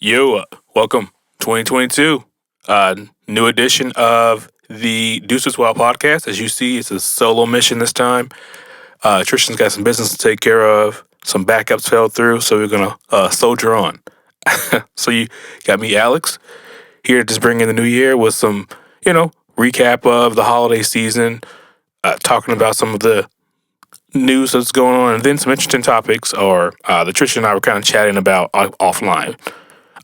Yo, welcome 2022. New edition of the Deuces WIld Podcast. As you see, it's a solo mission this time. Tristan's got some business to take care of. Some backups fell through, so we're going to soldier on. So you got me, Alex, here to just bring in the new year with some, recap of the holiday season, talking about some of the news that's going on, and then some interesting topics, or that Tristan and I were kind of chatting about offline.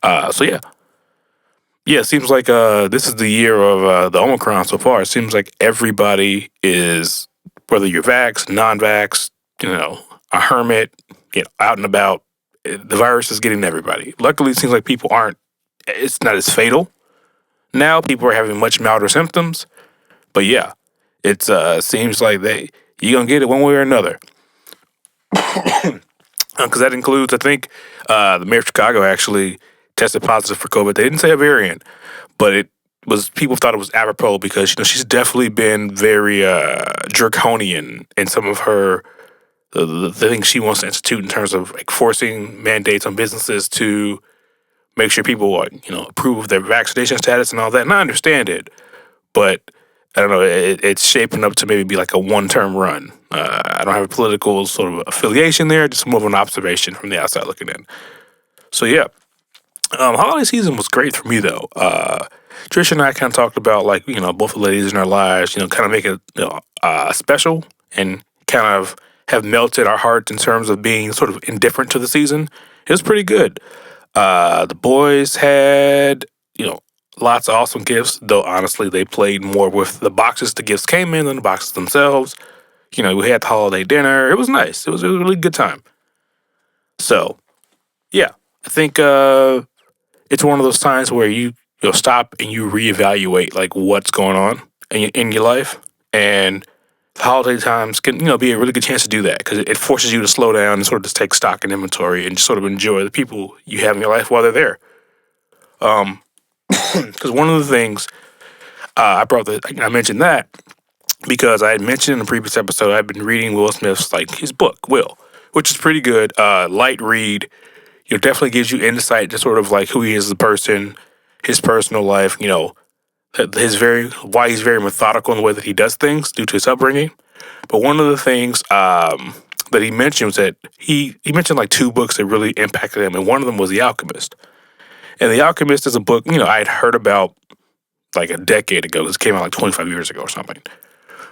It seems like this is the year of the Omicron so far. It seems like everybody is, whether you're vaxxed, non-vaxxed, a hermit, out and about. The virus is getting everybody. Luckily, it seems like people aren't. It's not as fatal now. People are having much milder symptoms, but yeah, it seems like you're gonna get it one way or another. Because that includes, I think, the mayor of Chicago actually tested positive for COVID. They didn't say a variant, but people thought it was apropos because she's definitely been very draconian in some of her the things she wants to institute in terms of like forcing mandates on businesses to make sure people approve of their vaccination status and all that. And I understand it, but I don't know. It's shaping up to maybe be like a one-term run. I don't have a political sort of affiliation there, just more of an observation from the outside looking in. So yeah, holiday season was great for me though. Trish and I kind of talked about both the ladies in our lives, kind of make it special and kind of have melted our hearts in terms of being sort of indifferent to the season. It was pretty good. The boys had lots of awesome gifts, though honestly they played more with the boxes the gifts came in than the boxes themselves. We had the holiday dinner. It was nice. It was a really good time. So, yeah, I think it's one of those times where you'll stop and you reevaluate like what's going on in your life, and the holiday times can be a really good chance to do that because it forces you to slow down and sort of just take stock and inventory and just sort of enjoy the people you have in your life while they're there. Because one of the things I mentioned that because I had mentioned in a previous episode I've been reading Will Smith's his book Will, which is pretty good. Light read. It definitely gives you insight to sort of like who he is as a person, his personal life. Why he's very methodical in the way that he does things due to his upbringing. But one of the things that he mentioned was that he mentioned like two books that really impacted him, and one of them was The Alchemist. And The Alchemist is a book, I had heard about like a decade ago. This came out like 25 years ago or something,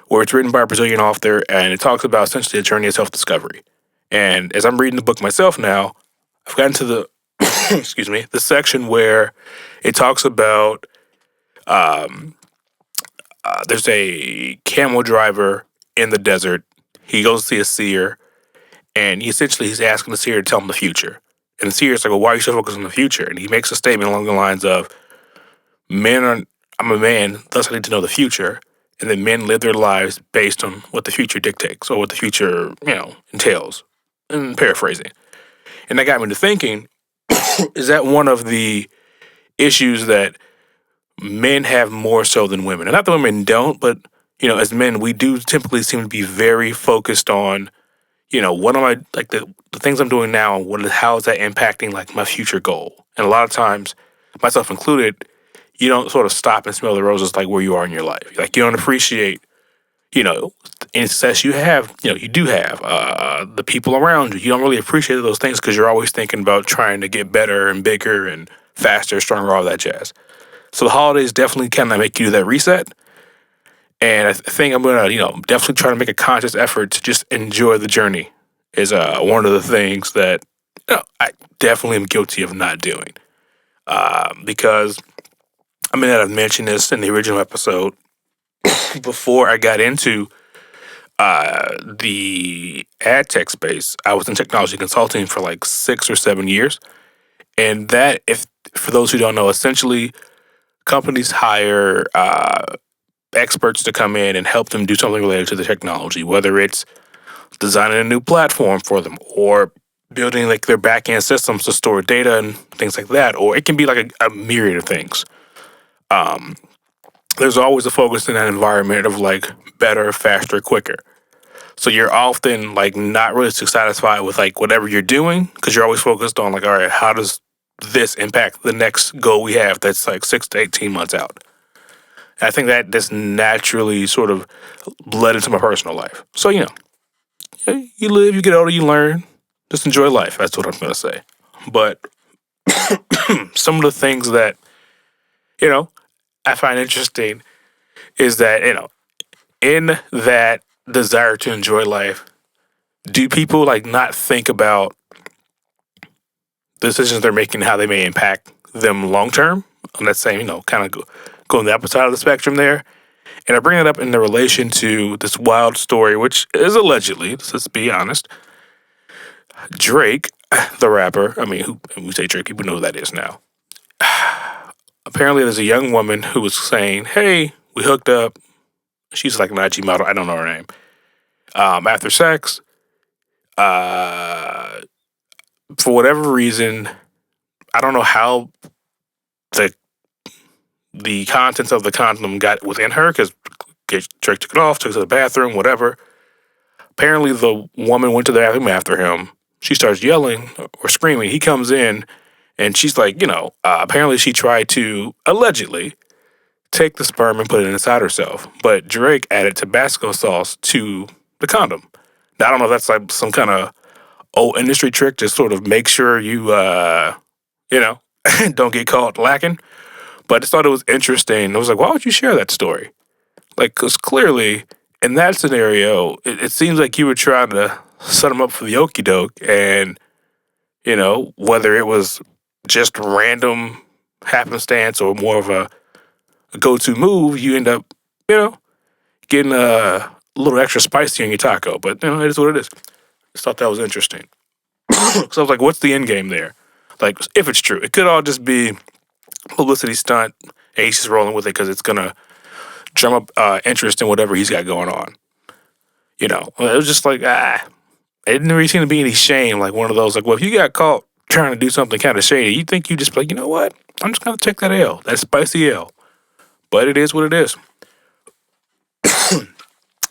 where it's written by a Brazilian author, and it talks about essentially a journey of self-discovery. And as I'm reading the book myself now, I've gotten to the, the section where it talks about there's a camel driver in the desert. He goes to see a seer, and he's asking the seer to tell him the future. And the seer's like, well, why are you so focused on the future? And he makes a statement along the lines of, I'm a man, thus I need to know the future. And then men live their lives based on what the future dictates or what the future, entails. And paraphrasing. And that got me to thinking, is that one of the issues that men have more so than women? And not that women don't, but, as men, we do typically seem to be very focused on, what am I, like the things I'm doing now, how is that impacting like my future goal? And a lot of times, myself included, you don't sort of stop and smell the roses like where you are in your life. Like you don't appreciate, any success you have, you do have, the people around you. You don't really appreciate those things because you're always thinking about trying to get better and bigger and faster, stronger, all that jazz. So the holidays definitely kind of make you do that reset. And I think I'm going to, definitely try to make a conscious effort to just enjoy the journey is one of the things that I definitely am guilty of not doing. Because, I've mentioned this in the original episode before I got into the ad tech space. I was in technology consulting for like 6 or 7 years. And that, for those who don't know, essentially companies hire experts to come in and help them do something related to the technology, whether it's designing a new platform for them or building like their back-end systems to store data and things like that, or it can be like a myriad of things. There's always a focus in that environment of like better, faster, quicker. So you're often like not really satisfied with like whatever you're doing because you're always focused on like, all right, how does this impact the next goal we have that's like 6 to 18 months out. And I think that this naturally sort of bled into my personal life. So, you live, you get older, you learn. Just enjoy life. That's what I'm going to say. But some of the things that, I find interesting is that, in that desire to enjoy life, do people like not think about the decisions they're making, how they may impact them long term? On that same, kind of going the opposite side of the spectrum there. And I bring it up in the relation to this wild story, which is allegedly, let's be honest, Drake, the rapper. I mean, when we say Drake, people know who that is now. Apparently, there's a young woman who was saying, "Hey, we hooked up." She's like an IG model. I don't know her name. After sex, for whatever reason, I don't know how the contents of the condom got within her because Drake took it off, took it to the bathroom, whatever. Apparently, the woman went to the bathroom after him. She starts yelling or screaming. He comes in, and she's like, apparently she tried to, allegedly, take the sperm and put it inside herself. But Drake added Tabasco sauce to the condom. Now, I don't know if that's like some kind of old industry trick to sort of make sure you, don't get caught lacking. But I just thought it was interesting. I was like, why would you share that story? Like, because clearly, in that scenario, it seems like you were trying to set him up for the okie doke. And, whether it was just random happenstance or more of a go-to move, you end up, getting a little extra spicy on your taco. But, it is what it is. Just thought that was interesting. So I was like, what's the end game there? Like, if it's true, it could all just be publicity stunt. And he's just rolling with it because it's going to drum up interest in whatever he's got going on. It was just like, it didn't really seem to be any shame. Like one of those, like, well, if you got caught trying to do something kind of shady, you think you just like, you know what? I'm just going to take that L, that spicy L. But it is what it is.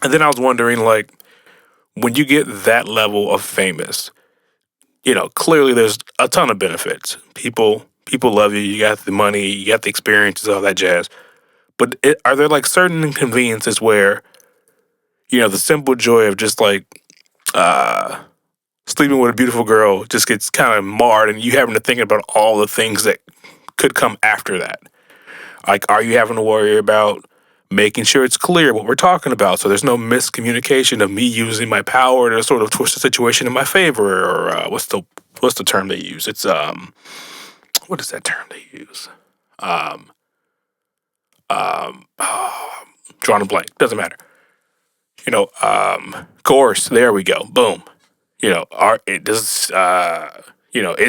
And then I was wondering, like, when you get that level of famous, clearly there's a ton of benefits. People love you. You got the money. You got the experiences, all that jazz. But are there like certain inconveniences where, the simple joy of just like sleeping with a beautiful girl just gets kind of marred, and you having to think about all the things that could come after that? Like, are you having to worry about making sure it's clear what we're talking about, so there's no miscommunication of me using my power to sort of twist the situation in my favor, or what's the term they use? It's what is that term they use? Drawing a blank. Doesn't matter. Coerce. There we go. Boom. Is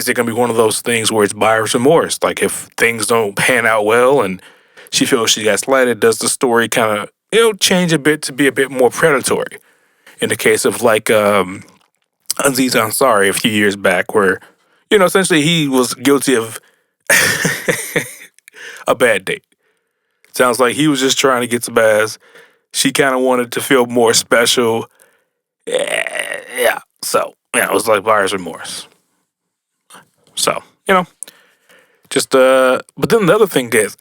it going to be one of those things where it's buyer's remorse? Like if things don't pan out well and she feels she got slighted, does the story kind of, change a bit to be a bit more predatory? In the case of like Aziz Ansari a few years back where, essentially he was guilty of a bad date. Sounds like he was just trying to get some ass. She kind of wanted to feel more special. Yeah. So, it was like buyer's remorse. So, just, but then the other thing is,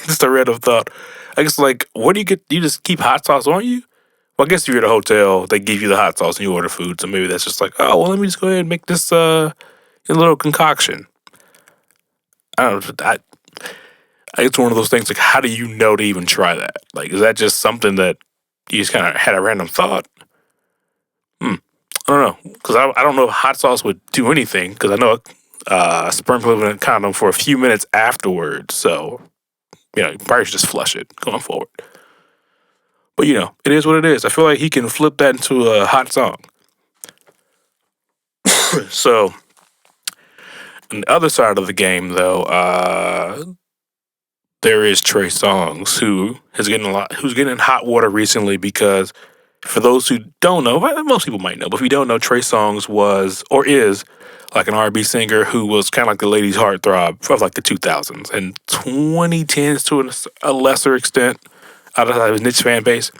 just a random thought. I guess, like, what do you get? You just keep hot sauce on you? Well, I guess if you're at a hotel, they give you the hot sauce and you order food. So maybe that's just like, oh, well, let me just go ahead and make this a little concoction. I don't know. It's one of those things, like, how do you know to even try that? Like, is that just something that you just kind of had a random thought? I don't know. Because I don't know if hot sauce would do anything. Because I know sperm can live in a condom for a few minutes afterwards. So, you probably should just flush it going forward. But, it is what it is. I feel like he can flip that into a hot song. So, on the other side of the game, though, there is Trey Songz, who's getting in hot water recently because, for those who don't know, most people might know, but if you don't know, Trey Songz was or is like an R&B singer who was kind of like the ladies' heartthrob of like the 2000s and 2010s to a lesser extent outside of his niche fan base.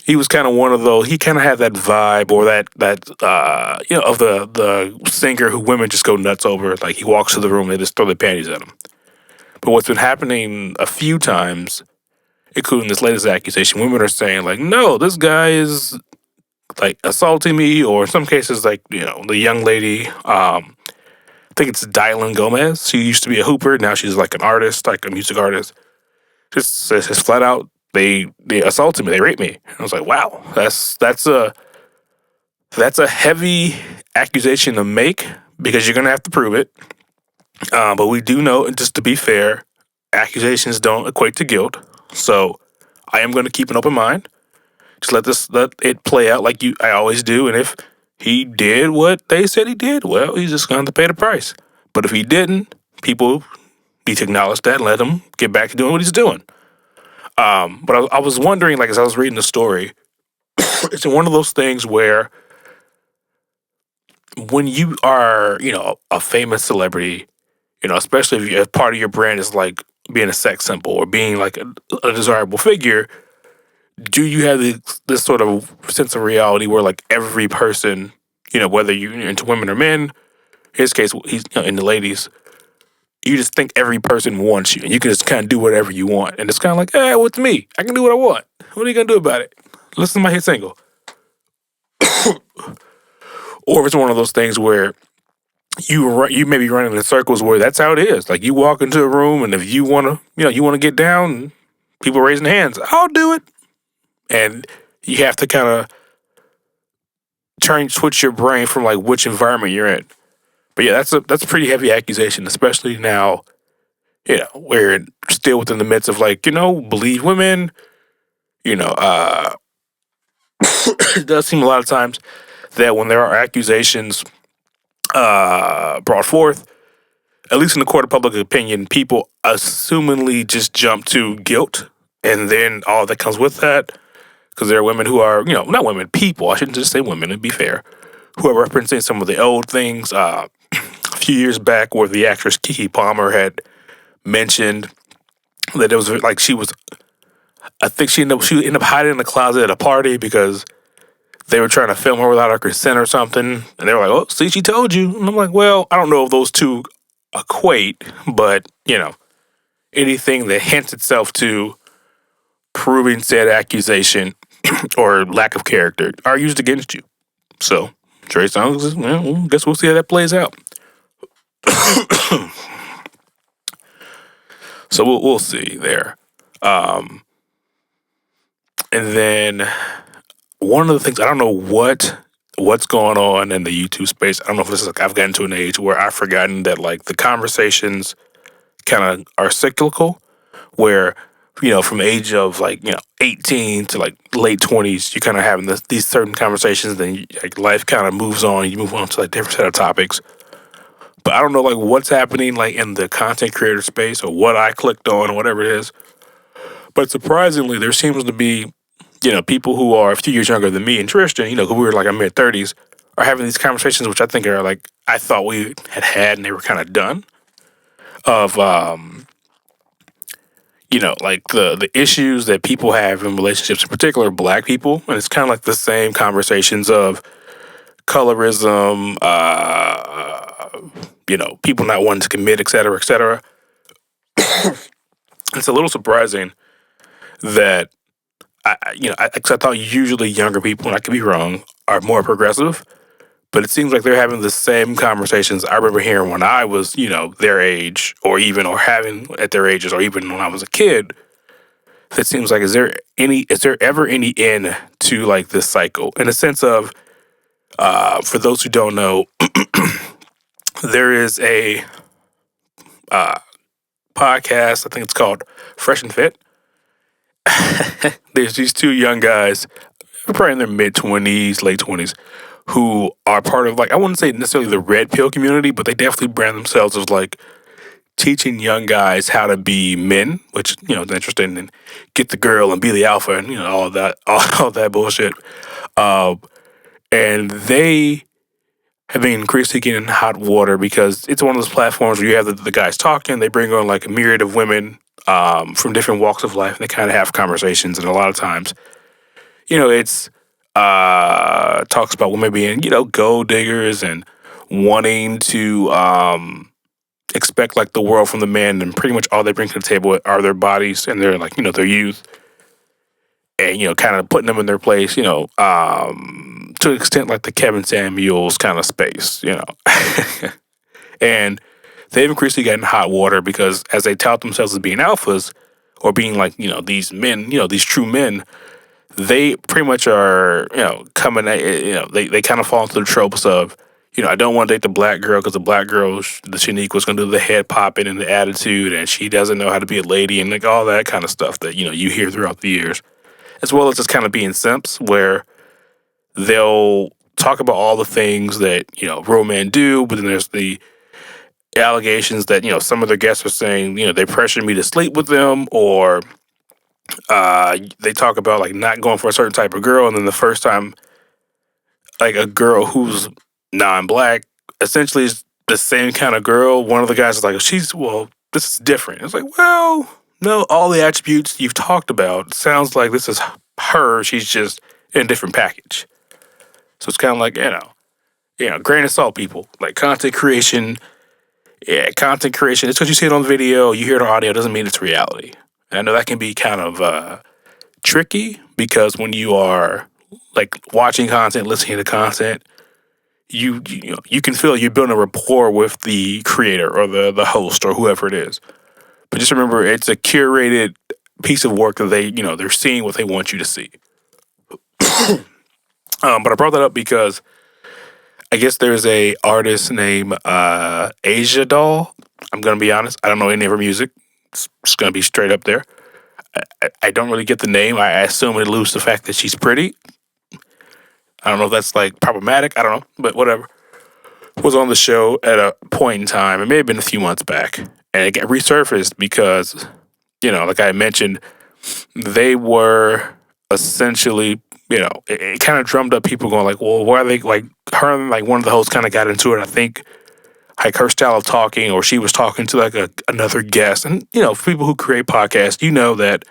he was kind of one of those. He kind of had that vibe, or that of the singer who women just go nuts over. Like, he walks to the room, they just throw their panties at him. But what's been happening a few times, including this latest accusation, women are saying like, no, this guy is like assaulting me, or in some cases, like, the young lady. I think it's Dylan Gomez. She used to be a hooper. Now she's like an artist, like a music artist. Just says flat out, they assaulted me, they raped me. And I was like, wow, that's a heavy accusation to make, because you're gonna have to prove it. But we do know, just to be fair, accusations don't equate to guilt. So I am going to keep an open mind. Just let it play out like I always do. And if he did what they said he did, well, he's just going to have to pay the price. But if he didn't, people need to acknowledge that and let him get back to doing what he's doing. But I was wondering, like, as I was reading the story, it's one of those things where when you are, a famous celebrity, especially if part of your brand is like being a sex symbol or being like a desirable figure, do you have this sort of sense of reality where like every person, whether you're into women or men, in his case, he's into ladies, you just think every person wants you and you can just kind of do whatever you want. And it's kind of like, what's me? I can do what I want. What are you going to do about it? Listen to my hit single. Or if it's one of those things where you may be running in circles where that's how it is. Like, you walk into a room and if you want to get down, people raising their hands, I'll do it. And you have to kind of switch your brain from like which environment you're in. But yeah, that's a pretty heavy accusation, especially now, we're still within the midst of like, believe women, it does seem a lot of times that when there are accusations brought forth, at least in the court of public opinion, people assumingly just jump to guilt, and then all that comes with that, because there are women who are, not women, people, I shouldn't just say women, to be fair, who are referencing some of the old things. A few years back, where the actress Keke Palmer had mentioned that it was like I think she ended up hiding in the closet at a party because they were trying to film her without her consent or something. And they were like, oh, see, she told you. And I'm like, well, I don't know if those two equate, but, anything that hints itself to proving said accusation or lack of character are used against you. So, Trey Songz, well, guess we'll see how that plays out. So we'll see there. And then one of the things, I don't know what's going on in the YouTube space. I don't know if this is like I've gotten to an age where I've forgotten that like the conversations kind of are cyclical, where, from the age of like, 18 to like late 20s, you're kind of having these certain conversations, then like life kind of moves on, you move on to like different set of topics. But I don't know like what's happening like in the content creator space or what I clicked on or whatever it is. But surprisingly, there seems to be, people who are a few years younger than me and Tristan, who we were like our mid-30s, are having these conversations, which I think are like, I thought we had and they were kind of done, of, like the issues that people have in relationships, in particular Black people. And it's kind of like the same conversations of colorism, people not wanting to commit, et cetera, et cetera. It's a little surprising that I thought usually younger people, and I could be wrong, are more progressive, but it seems like they're having the same conversations I remember hearing when I was, their age, or having at their ages, or even when I was a kid. It seems like, is there ever any end to like this cycle? In a sense of, for those who don't know, there is a podcast, I think it's called Fresh and Fit. There's these two young guys, probably in their mid-20s, late 20s, who are part of, like, I wouldn't say necessarily the red pill community, but they definitely brand themselves as, like, teaching young guys how to be men, which, is interesting, and get the girl and be the alpha and, all that bullshit. And they have been increasingly getting hot water because it's one of those platforms where you have the guys talking, they bring on, like, a myriad of women from different walks of life, and they kind of have conversations, and a lot of times it's talks about women being, gold diggers and wanting to expect like the world from the men, and pretty much all they bring to the table are their bodies and their like, their youth, and kind of putting them in their place, to an extent like the Kevin Samuels kind of space, and they've increasingly gotten hot water because as they tout themselves as being alphas or being like, these men, these true men, they pretty much are, coming at, they kind of fall into the tropes of, I don't want to date the black girl because the black girl, the Shanique, was going to do the head popping and the attitude, and she doesn't know how to be a lady, and like all that kind of stuff that, you hear throughout the years. As well as just kind of being simps where they'll talk about all the things that, real men do, but then there's the allegations that, some of their guests are saying, they pressured me to sleep with them, or they talk about like not going for a certain type of girl, and then the first time, like a girl who's non-black, essentially is the same kind of girl. One of the guys is like, this is different. It's like, well, no, all the attributes you've talked about sounds like this is her. She's just in a different package. So it's kind of like, grain of salt, people. Like content creation. Yeah, content creation. It's because you see it on video, you hear the audio, doesn't mean it's reality. And I know that can be kind of tricky because when you are like watching content, listening to content, you can feel you're building a rapport with the creator or the host or whoever it is. But just remember, it's a curated piece of work that they're seeing what they want you to see. But I brought that up because I guess there's a artist named Asia Doll. I'm gonna be honest, I don't know any of her music. It's just gonna be straight up there. I don't really get the name. I assume it alludes to the fact that she's pretty. I don't know if that's like problematic. I don't know, but whatever. Was on the show at a point in time. It may have been a few months back, and it got resurfaced because, like I mentioned, they were essentially, it kind of drummed up people going like, well, why are they like her and like one of the hosts kind of got into it. I think like her style of talking, or she was talking to like another guest, and for people who create podcasts, that.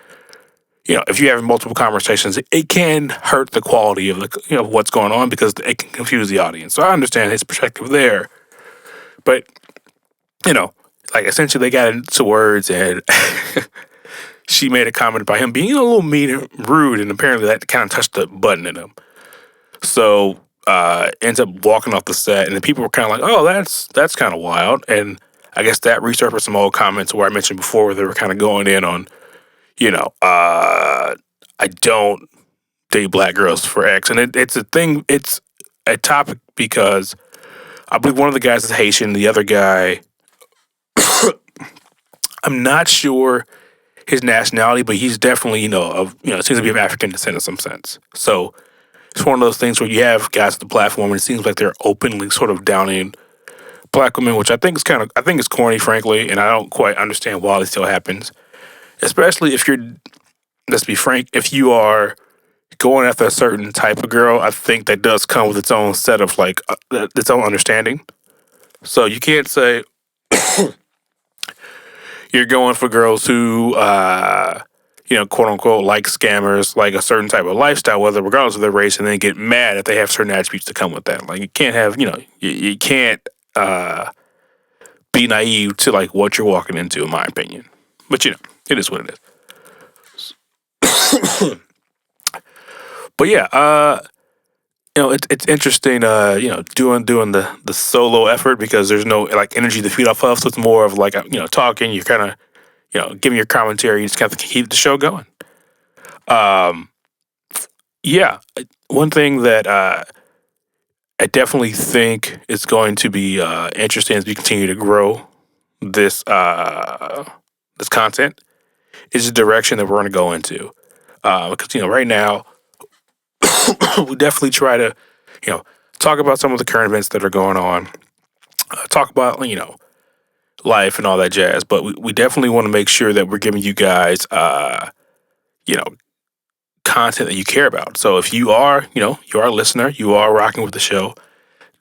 If you have multiple conversations, it can hurt the quality of the, what's going on because it can confuse the audience. So I understand his perspective there, but like essentially they got into words, and she made a comment about him being a little mean and rude, and apparently that kind of touched the button in him. So ends up walking off the set, and the people were kind of like, "Oh, that's kind of wild." And I guess that resurfaced some old comments where I mentioned before where they were kind of going in on. I don't date black girls for X. And it's a thing, it's a topic because I believe one of the guys is Haitian, the other guy, I'm not sure his nationality, but he's definitely, seems to be of African descent in some sense. So it's one of those things where you have guys at the platform and it seems like they're openly sort of downing black women, which I think is corny, frankly, and I don't quite understand why it still happens. Especially if let's be frank, if you are going after a certain type of girl, I think that does come with its own set of like, its own understanding. So you can't say you're going for girls who, quote unquote, like scammers, like a certain type of lifestyle, regardless of their race, and then get mad if they have certain attributes that come with that. Like you can't have, you can't be naive to like what you're walking into, in my opinion. But it is what it is. But yeah, it's interesting, doing the solo effort because there's no like energy to feed off of, so it's more of like talking. You're kind of giving your commentary. You just kind of keep the show going. Yeah, one thing that I definitely think is going to be interesting as we continue to grow this this content is the direction that we're going to go into. Because, right now, we definitely try to, talk about some of the current events that are going on, talk about, life and all that jazz. But we definitely want to make sure that we're giving you guys, content that you care about. So if you are, you are a listener, you are rocking with the show,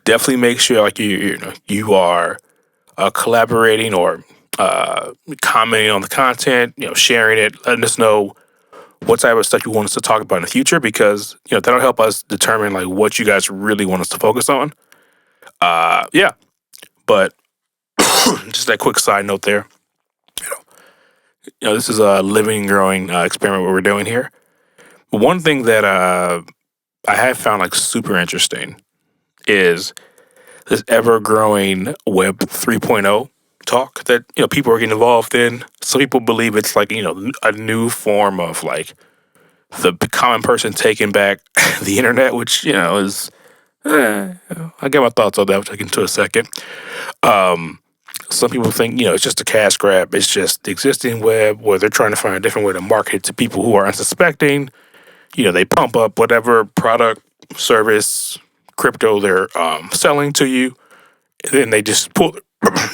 definitely make sure like you are collaborating or commenting on the content, sharing it, letting us know what type of stuff you want us to talk about in the future, because that'll help us determine like what you guys really want us to focus on. Yeah, but just that quick side note there. This is a living and growing experiment what we're doing here. One thing that I have found like super interesting is this ever growing Web 3.0 talk that people are getting involved in. Some people believe it's like a new form of like the common person taking back the internet, which is I get my thoughts on that, which I'll get into in a second. Some people think it's just a cash grab. It's just the existing web where they're trying to find a different way to market it to people who are unsuspecting. They pump up whatever product, service, crypto they're selling to you, and then they just pull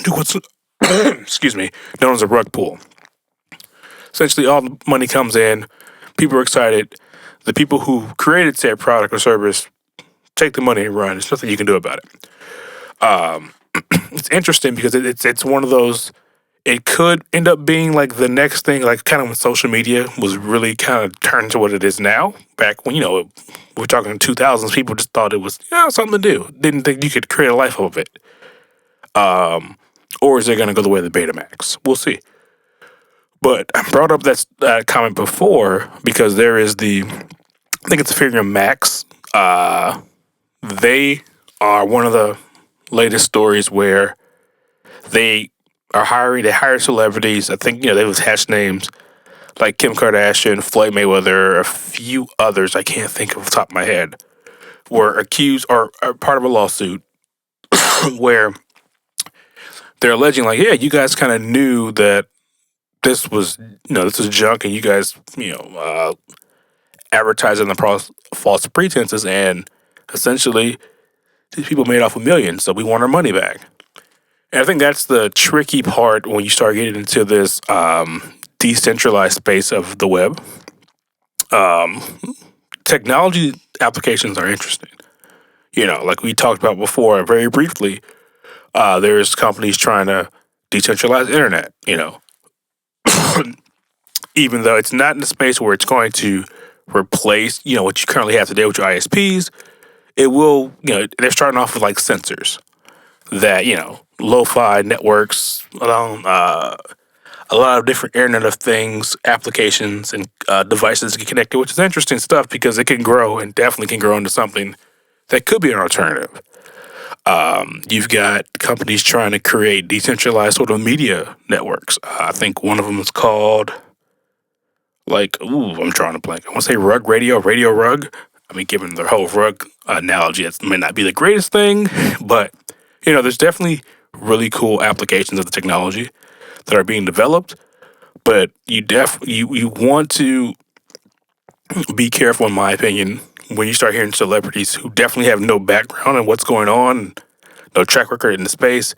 do what's excuse me, known as a rug pull. Essentially, all the money comes in. People are excited. The people who created said product or service take the money and run. There's nothing you can do about it. It's interesting because it's one of those. It could end up being like the next thing, like kind of when social media was really kind of turned to what it is now. Back when we're talking 2000s, people just thought it was something to do. Didn't think you could create a life of it. Or is it going to go the way of the Betamax? We'll see. But I brought up that comment before because there is I think it's Ethereum Max. They are one of the latest stories where they hire celebrities. I think, they was hash names like Kim Kardashian, Floyd Mayweather, a few others I can't think of off the top of my head, were accused or are part of a lawsuit where they're alleging like, yeah, you guys kind of knew that this was junk, and you guys, advertising the false pretenses, and essentially these people made off $1 so we want our money back. And I think that's the tricky part when you start getting into this decentralized space of the web. Technology applications are interesting. Like we talked about before very briefly, there's companies trying to decentralize the internet, even though it's not in a space where it's going to replace, what you currently have today with your ISPs. It will, they're starting off with like sensors that, lo-fi networks, a lot of different Internet of Things applications and devices get connected, which is interesting stuff because it can grow and definitely can grow into something that could be an alternative. You've got companies trying to create decentralized sort of media networks. I think one of them is called I'm drawing a blank. I want to say Rug Radio, Radio Rug. I mean, given the whole rug analogy, it may not be the greatest thing, but there's definitely really cool applications of the technology that are being developed. But you want to be careful, in my opinion, when you start hearing celebrities who definitely have no background in what's going on, no track record in the space,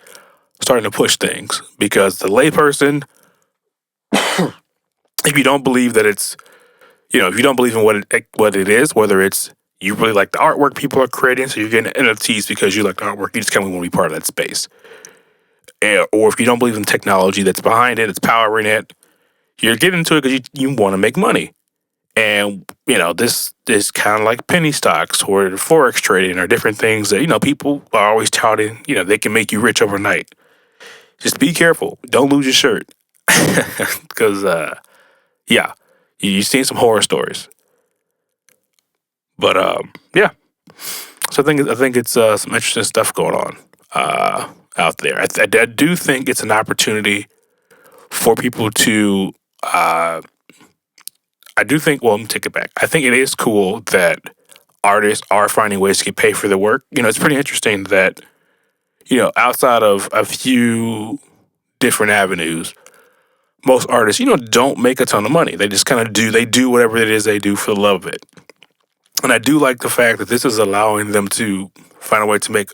starting to push things. Because the layperson, if you don't believe that it's, if you don't believe in what it is, whether it's you really like the artwork people are creating, so you're getting NFTs because you like the artwork, you just kind of want to be part of that space. Or if you don't believe in technology that's behind it, it's powering it, you're getting into it because you want to make money. And, this is kind of like penny stocks or Forex trading or different things that, people are always touting, they can make you rich overnight. Just be careful. Don't lose your shirt. Because, you've seen some horror stories. But, yeah. So I think it's some interesting stuff going on out there. I do think it's an opportunity for people to... let me take it back. I think it is cool that artists are finding ways to get paid for their work. It's pretty interesting that, outside of a few different avenues, most artists, don't make a ton of money. They just kind of do whatever it is they do for the love of it. And I do like the fact that this is allowing them to find a way to make,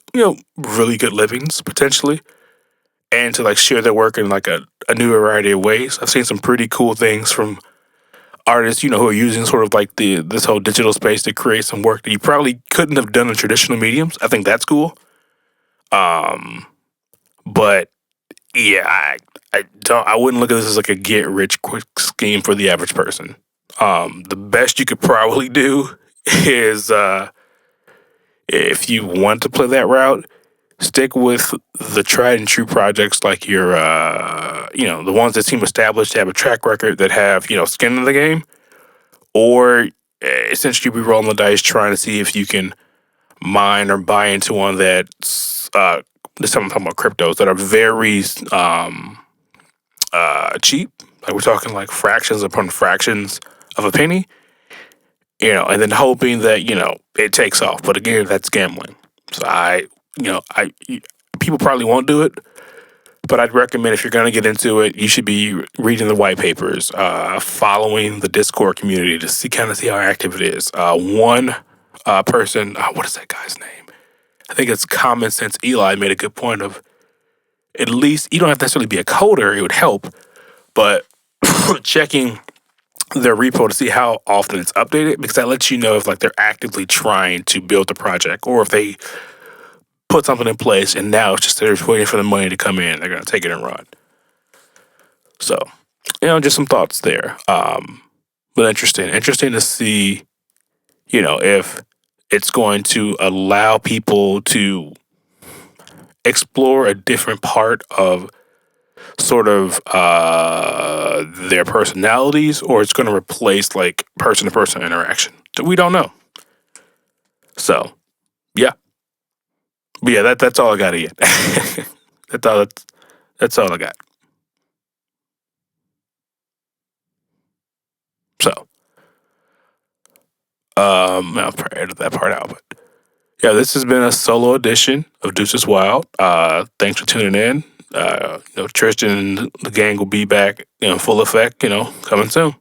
really good livings, potentially, and to, share their work in, a new variety of ways. I've seen some pretty cool things from artists, who are using sort of this whole digital space to create some work that you probably couldn't have done in traditional mediums. I think that's cool. But yeah, I wouldn't look at this as a get rich quick scheme for the average person. The best you could probably do is if you want to play that route, stick with the tried and true projects like your, the ones that seem established, have a track record, that have, skin in the game, or essentially be rolling the dice trying to see if you can mine or buy into one that's, this time I'm talking about cryptos that are very cheap. Like we're talking like fractions upon fractions of a penny, and then hoping that, it takes off. But again, that's gambling. So people probably won't do it, but I'd recommend if you're going to get into it, you should be reading the white papers, following the Discord community to see how active it is. One person, what is that guy's name? I think it's Common Sense Eli made a good point of, at least you don't have to necessarily be a coder, it would help, but checking their repo to see how often it's updated, because that lets you know if like they're actively trying to build the project, or if they put something in place and now it's just they're just waiting for the money to come in. They're going to take it and run. So, just some thoughts there. But interesting to see, if it's going to allow people to explore a different part of sort of their personalities, or it's going to replace like person-to-person interaction. So we don't know. So, yeah. But yeah, that's all I got yet. That's all I got. So, I'll probably edit that part out, but yeah, this has been a solo edition of Deuces Wild. Thanks for tuning in. Tristan and the gang will be back in full effect, coming soon.